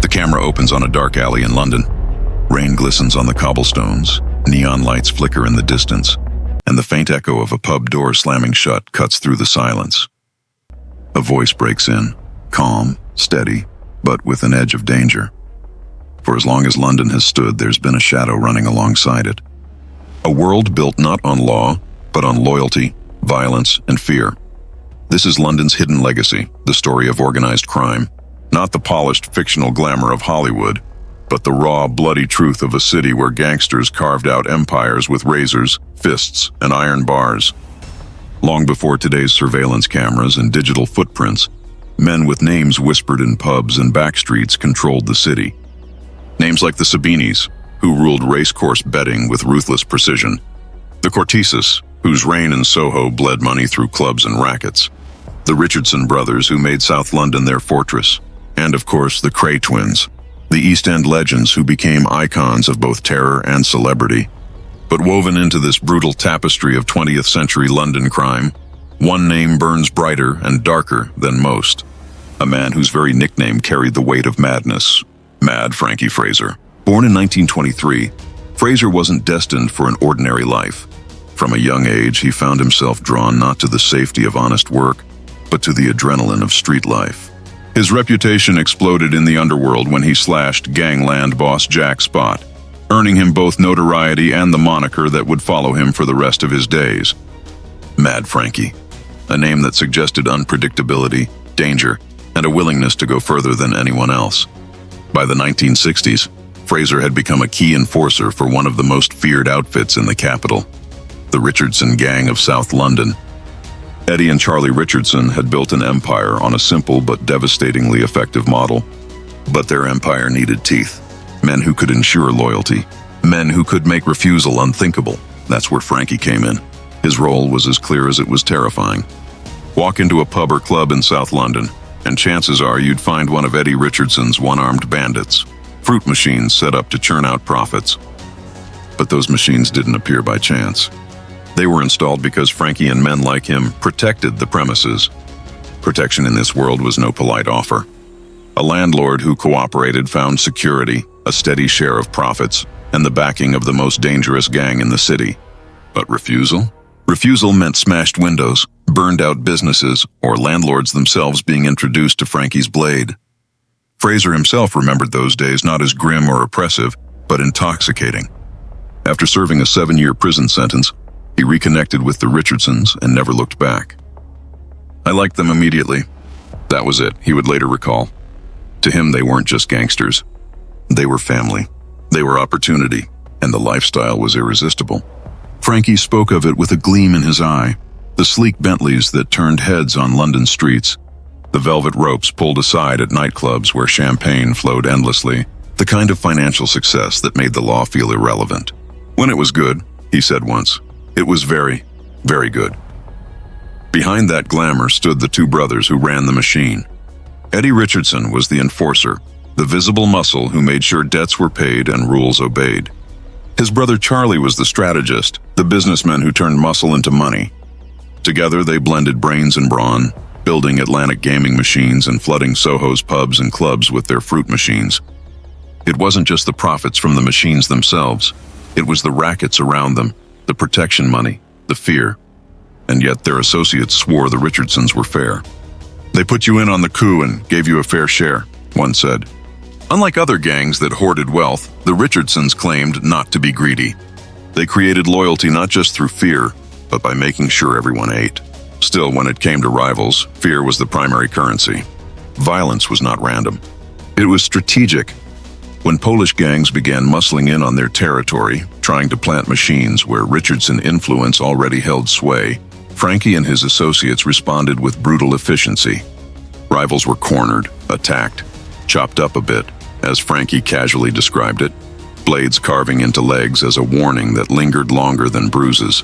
The camera opens on a dark alley in London. Rain glistens on the cobblestones, neon lights flicker in the distance, and the faint echo of a pub door slamming shut cuts through the silence. A voice breaks in, calm, steady, but with an edge of danger. For as long as London has stood, there's been a shadow running alongside it. A world built not on law, but on loyalty, violence, and fear. This is London's hidden legacy, the story of organized crime. Not the polished fictional glamour of Hollywood, but the raw, bloody truth of a city where gangsters carved out empires with razors, fists, and iron bars. Long before today's surveillance cameras and digital footprints, men with names whispered in pubs and backstreets controlled the city. Names like the Sabinis, who ruled racecourse betting with ruthless precision. The Corteses, whose reign in Soho bled money through clubs and rackets. The Richardson brothers, who made South London their fortress. And of course, the Kray Twins, the East End legends who became icons of both terror and celebrity. But woven into this brutal tapestry of 20th century London crime, one name burns brighter and darker than most. A man whose very nickname carried the weight of madness, Mad Frankie Fraser. Born in 1923, Fraser wasn't destined for an ordinary life. From a young age, he found himself drawn not to the safety of honest work, but to the adrenaline of street life. His reputation exploded in the Underworld when he slashed Gangland boss Jack Spot, earning him both notoriety and the moniker that would follow him for the rest of his days. Mad Frankie, a name that suggested unpredictability, danger, and a willingness to go further than anyone else. By the 1960s, Fraser had become a key enforcer for one of the most feared outfits in the capital, the Richardson Gang of South London. Eddie and Charlie Richardson had built an empire on a simple but devastatingly effective model. But their empire needed teeth, men who could ensure loyalty, men who could make refusal unthinkable. That's where Frankie came in. His role was as clear as it was terrifying. Walk into a pub or club in South London, and chances are you'd find one of Eddie Richardson's one-armed bandits, fruit machines set up to churn out profits. But those machines didn't appear by chance. They were installed because Frankie and men like him protected the premises. Protection in this world was no polite offer. A landlord who cooperated found security, a steady share of profits, and the backing of the most dangerous gang in the city. But refusal? Refusal meant smashed windows, burned out businesses, or landlords themselves being introduced to Frankie's blade. Fraser himself remembered those days not as grim or oppressive, but intoxicating. After serving a 7-year prison sentence, he reconnected with the Richardsons and never looked back. I liked them immediately. That was it, he would later recall. To him, they weren't just gangsters. They were family. They were opportunity, and the lifestyle was irresistible. Frankie spoke of it with a gleam in his eye. The sleek Bentleys that turned heads on London streets, the velvet ropes pulled aside at nightclubs where champagne flowed endlessly, the kind of financial success that made the law feel irrelevant. When it was good, he said once, it was very, very good. Behind that glamour stood the two brothers who ran the machine. Eddie Richardson was the enforcer, the visible muscle who made sure debts were paid and rules obeyed. His brother Charlie was the strategist, the businessman who turned muscle into money. Together they blended brains and brawn, building Atlantic gaming machines and flooding Soho's pubs and clubs with their fruit machines. It wasn't just the profits from the machines themselves, it was the rackets around them, the protection money, the fear. And yet their associates swore the Richardsons were fair. They put you in on the coup and gave you a fair share, one said. Unlike other gangs that hoarded wealth, the Richardsons claimed not to be greedy. They created loyalty not just through fear, but by making sure everyone ate. Still, when it came to rivals, fear was the primary currency. Violence was not random. It was strategic. When Polish gangs began muscling in on their territory, trying to plant machines where Richardson influence already held sway, Frankie and his associates responded with brutal efficiency. Rivals were cornered, attacked, chopped up a bit, as Frankie casually described it, blades carving into legs as a warning that lingered longer than bruises.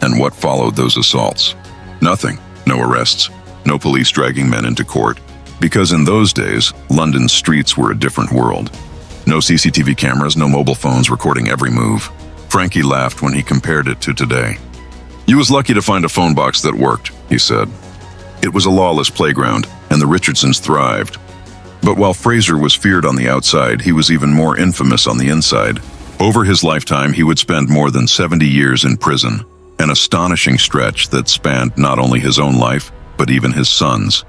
And what followed those assaults? Nothing. No arrests, no police dragging men into court. Because in those days, London's streets were a different world. No CCTV cameras, no mobile phones recording every move. Frankie laughed when he compared it to today. You was lucky to find a phone box that worked, he said. It was a lawless playground, and the Richardsons thrived. But while Fraser was feared on the outside, he was even more infamous on the inside. Over his lifetime, he would spend more than 70 years in prison, an astonishing stretch that spanned not only his own life, but even his son's.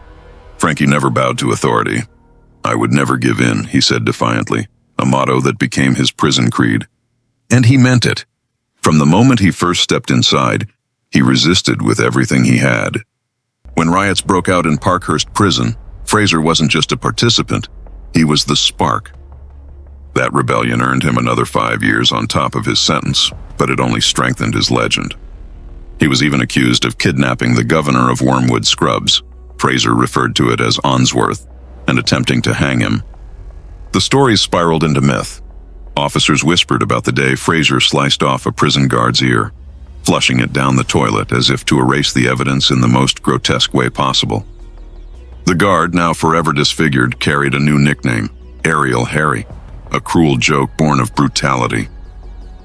Frankie never bowed to authority. "I would never give in," he said defiantly, a motto that became his prison creed. And he meant it. From the moment he first stepped inside, he resisted with everything he had. When riots broke out in Parkhurst Prison, Fraser wasn't just a participant, he was the spark. That rebellion earned him another 5 years on top of his sentence, but it only strengthened his legend. He was even accused of kidnapping the governor of Wormwood Scrubs. Fraser referred to it as Onsworth, and attempting to hang him. The stories spiraled into myth. Officers whispered about the day Fraser sliced off a prison guard's ear, flushing it down the toilet as if to erase the evidence in the most grotesque way possible. The guard, now forever disfigured, carried a new nickname, Ariel Harry, a cruel joke born of brutality.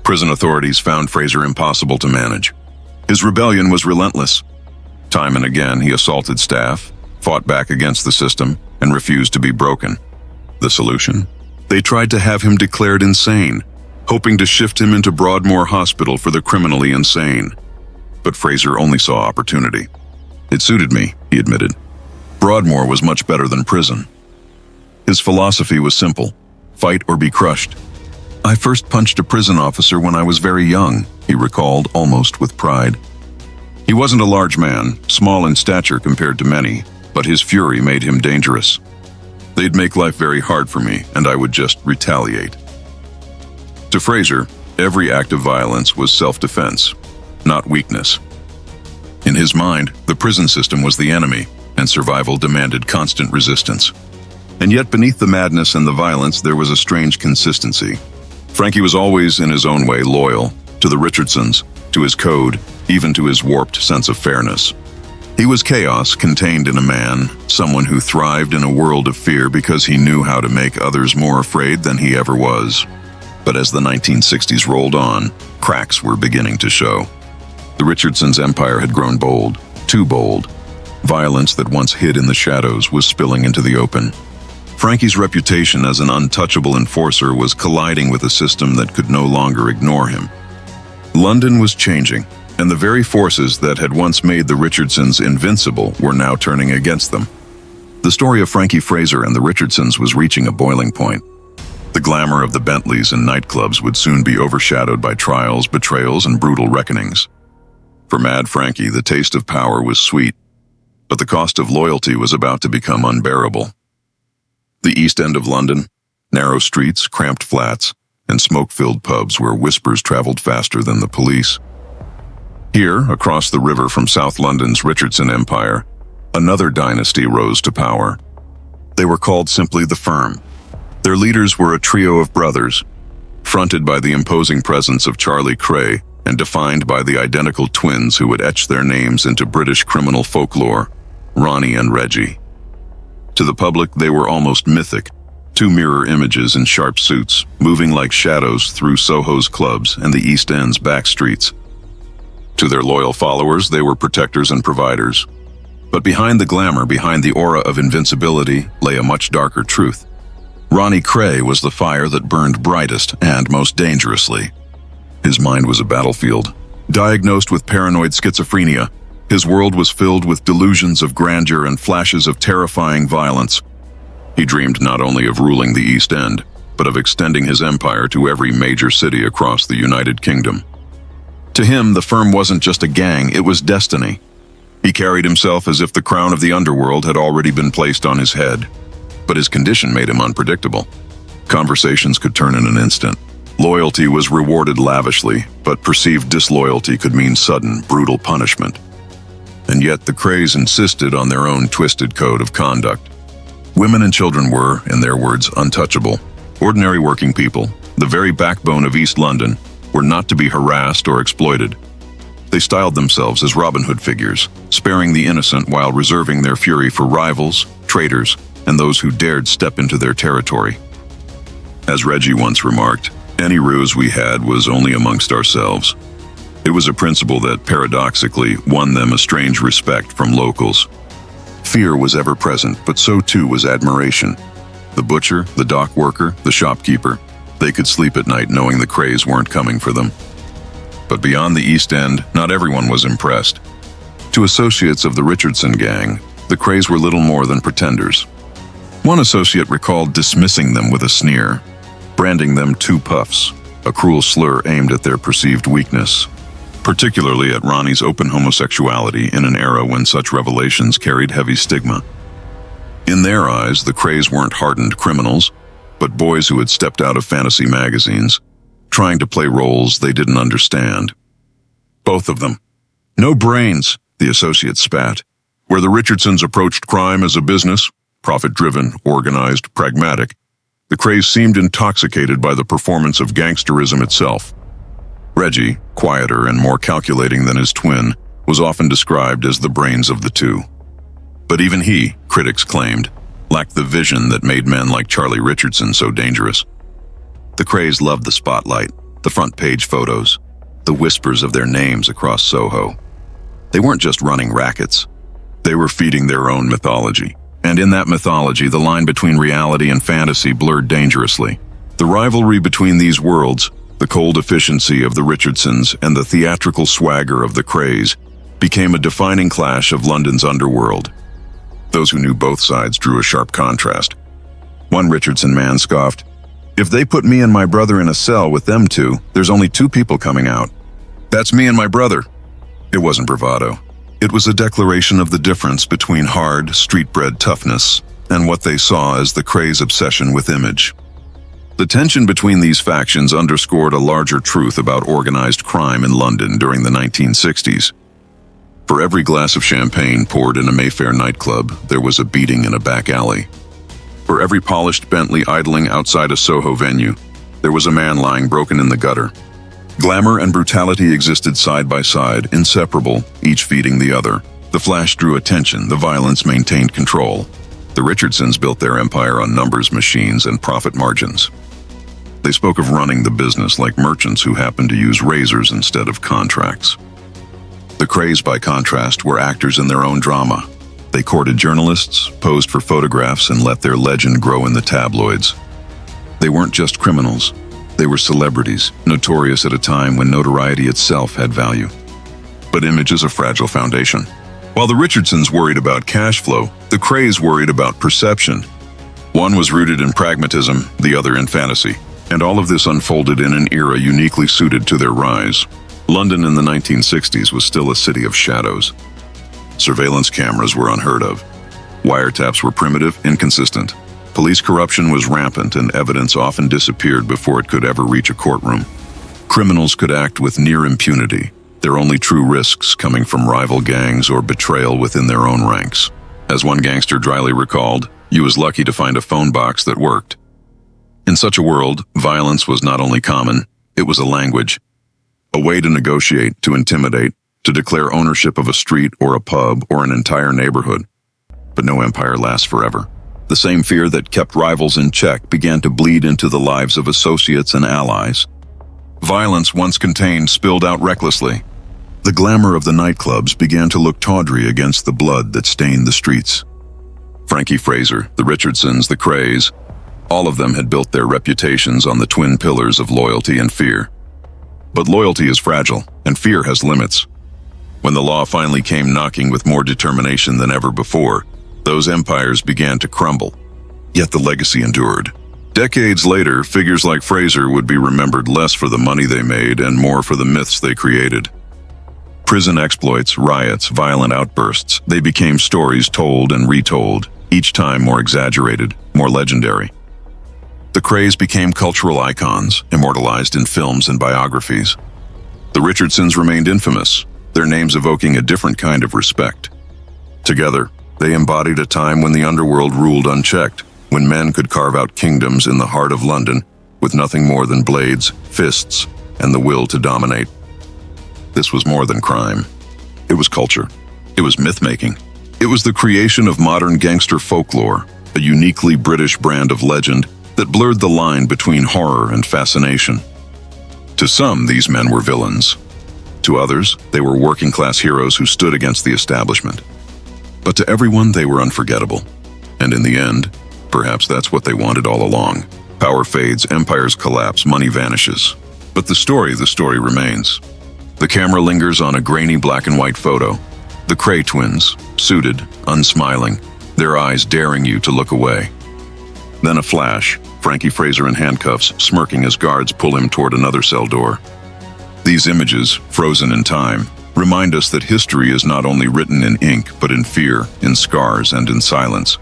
Prison authorities found Fraser impossible to manage. His rebellion was relentless. Time and again, he assaulted staff, fought back against the system, and refused to be broken. The solution? They tried to have him declared insane, hoping to shift him into Broadmoor Hospital for the criminally insane. But Fraser only saw opportunity. "It suited me," he admitted. Broadmoor was much better than prison. His philosophy was simple: fight or be crushed. "I first punched a prison officer when I was very young," he recalled, almost with pride. He wasn't a large man, small in stature compared to many, but his fury made him dangerous. "They'd make life very hard for me, and I would just retaliate." To Fraser, every act of violence was self-defense, not weakness. In his mind, the prison system was the enemy, and survival demanded constant resistance. And yet beneath the madness and the violence, there was a strange consistency. Frankie was always, in his own way, loyal to the Richardsons, to his code, even to his warped sense of fairness. He was chaos contained in a man, someone who thrived in a world of fear because he knew how to make others more afraid than he ever was. But as the 1960s rolled on, cracks were beginning to show. The Richardsons' empire had grown bold, too bold. Violence that once hid in the shadows was spilling into the open. Frankie's reputation as an untouchable enforcer was colliding with a system that could no longer ignore him. London was changing, and the very forces that had once made the Richardsons invincible were now turning against them. The story of Frankie Fraser and the Richardsons was reaching a boiling point. The glamour of the Bentleys and nightclubs would soon be overshadowed by trials, betrayals, and brutal reckonings. For Mad Frankie, the taste of power was sweet, but the cost of loyalty was about to become unbearable. The East End of London, narrow streets, cramped flats, and smoke-filled pubs where whispers traveled faster than the police. Here, across the river from South London's Richardson Empire, another dynasty rose to power. They were called simply the Firm. Their leaders were a trio of brothers, fronted by the imposing presence of Charlie Kray and defined by the identical twins who would etch their names into British criminal folklore, Ronnie and Reggie. To the public, they were almost mythic, two mirror images in sharp suits, moving like shadows through Soho's clubs and the East End's back streets. To their loyal followers, they were protectors and providers. But behind the glamour, behind the aura of invincibility, lay a much darker truth. Ronnie Kray was the fire that burned brightest and most dangerously. His mind was a battlefield. Diagnosed with paranoid schizophrenia, his world was filled with delusions of grandeur and flashes of terrifying violence. He dreamed not only of ruling the East End, but of extending his empire to every major city across the United Kingdom. To him, the Firm wasn't just a gang, it was destiny. He carried himself as if the crown of the Underworld had already been placed on his head. But his condition made him unpredictable. Conversations could turn in an instant. Loyalty was rewarded lavishly, but perceived disloyalty could mean sudden, brutal punishment. And yet the Krays insisted on their own twisted code of conduct. Women and children were, in their words, untouchable. Ordinary working people, the very backbone of East London, were not to be harassed or exploited. They styled themselves as Robin Hood figures, sparing the innocent while reserving their fury for rivals, traitors, and those who dared step into their territory. As Reggie once remarked, any ruse we had was only amongst ourselves. It was a principle that, paradoxically, won them a strange respect from locals. Fear was ever present, but so too was admiration. The butcher, the dock worker, the shopkeeper. They could sleep at night knowing the Krays weren't coming for them. But beyond the East End, not everyone was impressed. To associates of the Richardson Gang, the Krays were little more than pretenders. One associate recalled dismissing them with a sneer, branding them two puffs, a cruel slur aimed at their perceived weakness, particularly at Ronnie's open homosexuality in an era when such revelations carried heavy stigma. In their eyes, the Krays weren't hardened criminals, but boys who had stepped out of fantasy magazines, trying to play roles they didn't understand. Both of them. No brains, the associate spat. Where the Richardsons approached crime as a business, profit-driven, organized, pragmatic, the Krays seemed intoxicated by the performance of gangsterism itself. Reggie, quieter and more calculating than his twin, was often described as the brains of the two. But even he, critics claimed, lacked the vision that made men like Charlie Richardson so dangerous. The Krays loved the spotlight, the front-page photos, the whispers of their names across Soho. They weren't just running rackets. They were feeding their own mythology. And in that mythology, the line between reality and fantasy blurred dangerously. The rivalry between these worlds, the cold efficiency of the Richardsons and the theatrical swagger of the Krays, became a defining clash of London's underworld. Those who knew both sides drew a sharp contrast. One Richardson man scoffed, "If they put me and my brother in a cell with them two, there's only two people coming out. That's me and my brother." It wasn't bravado. It was a declaration of the difference between hard, street-bred toughness and what they saw as the Krays' obsession with image. The tension between these factions underscored a larger truth about organized crime in London during the 1960s. For every glass of champagne poured in a Mayfair nightclub, there was a beating in a back alley. For every polished Bentley idling outside a Soho venue, there was a man lying broken in the gutter. Glamour and brutality existed side by side, inseparable, each feeding the other. The flash drew attention, the violence maintained control. The Richardsons built their empire on numbers, machines, and profit margins. They spoke of running the business like merchants who happened to use razors instead of contracts. The Krays, by contrast, were actors in their own drama. They courted journalists, posed for photographs, and let their legend grow in the tabloids. They weren't just criminals. They were celebrities, notorious at a time when notoriety itself had value. But image is a fragile foundation. While the Richardsons worried about cash flow, the Krays worried about perception. One was rooted in pragmatism, the other in fantasy, and all of this unfolded in an era uniquely suited to their rise. London in the 1960s was still a city of shadows. Surveillance cameras were unheard of. Wiretaps were primitive, inconsistent. Police corruption was rampant, and evidence often disappeared before it could ever reach a courtroom. Criminals could act with near impunity, their only true risks coming from rival gangs or betrayal within their own ranks. As one gangster dryly recalled, "You was lucky to find a phone box that worked." In such a world, violence was not only common, it was a language. A way to negotiate, to intimidate, to declare ownership of a street or a pub or an entire neighborhood. But no empire lasts forever. The same fear that kept rivals in check began to bleed into the lives of associates and allies. Violence once contained spilled out recklessly. The glamour of the nightclubs began to look tawdry against the blood that stained the streets. Frankie Fraser, the Richardsons, the Krays, all of them had built their reputations on the twin pillars of loyalty and fear. But loyalty is fragile, and fear has limits. When the law finally came knocking with more determination than ever before, those empires began to crumble. Yet the legacy endured. Decades later, figures like Fraser would be remembered less for the money they made and more for the myths they created. Prison exploits, riots, violent outbursts, they became stories told and retold, each time more exaggerated, more legendary. The Krays became cultural icons, immortalized in films and biographies. The Richardsons remained infamous, their names evoking a different kind of respect. Together, they embodied a time when the underworld ruled unchecked, when men could carve out kingdoms in the heart of London with nothing more than blades, fists, and the will to dominate. This was more than crime. It was culture. It was myth-making. It was the creation of modern gangster folklore, a uniquely British brand of legend that blurred the line between horror and fascination. To some, these men were villains. To others, they were working-class heroes who stood against the establishment. But to everyone, they were unforgettable. And in the end, Perhaps that's what they wanted all along. Power fades, empires collapse, money vanishes. But the story remains. The camera lingers on a grainy black and white photo. The Kray twins, suited, unsmiling, their eyes daring you to look away. Then a flash, Frankie Fraser in handcuffs, smirking as guards pull him toward another cell door. These images, frozen in time, remind us that history is not only written in ink, but in fear, in scars, and in silence.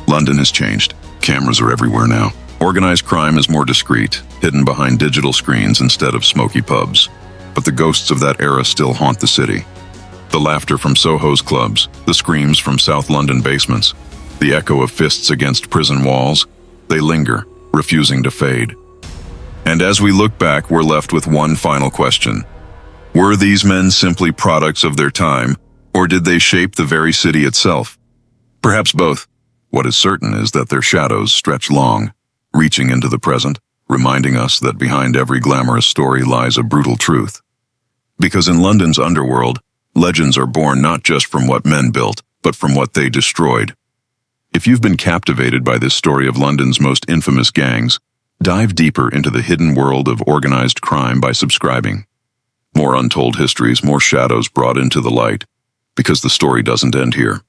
London has changed. Cameras are everywhere now. Organized crime is more discreet, hidden behind digital screens instead of smoky pubs. But the ghosts of that era still haunt the city. The laughter from Soho's clubs, the screams from South London basements, the echo of fists against prison walls, they linger, refusing to fade. And as we look back, we're left with one final question. Were these men simply products of their time, or did they shape the very city itself? Perhaps both. What is certain is that their shadows stretch long, reaching into the present, reminding us that behind every glamorous story lies a brutal truth. Because in London's underworld, legends are born not just from what men built, but from what they destroyed. If you've been captivated by this story of London's most infamous gangs, dive deeper into the hidden world of organized crime by subscribing. More untold histories, more shadows brought into the light, because the story doesn't end here.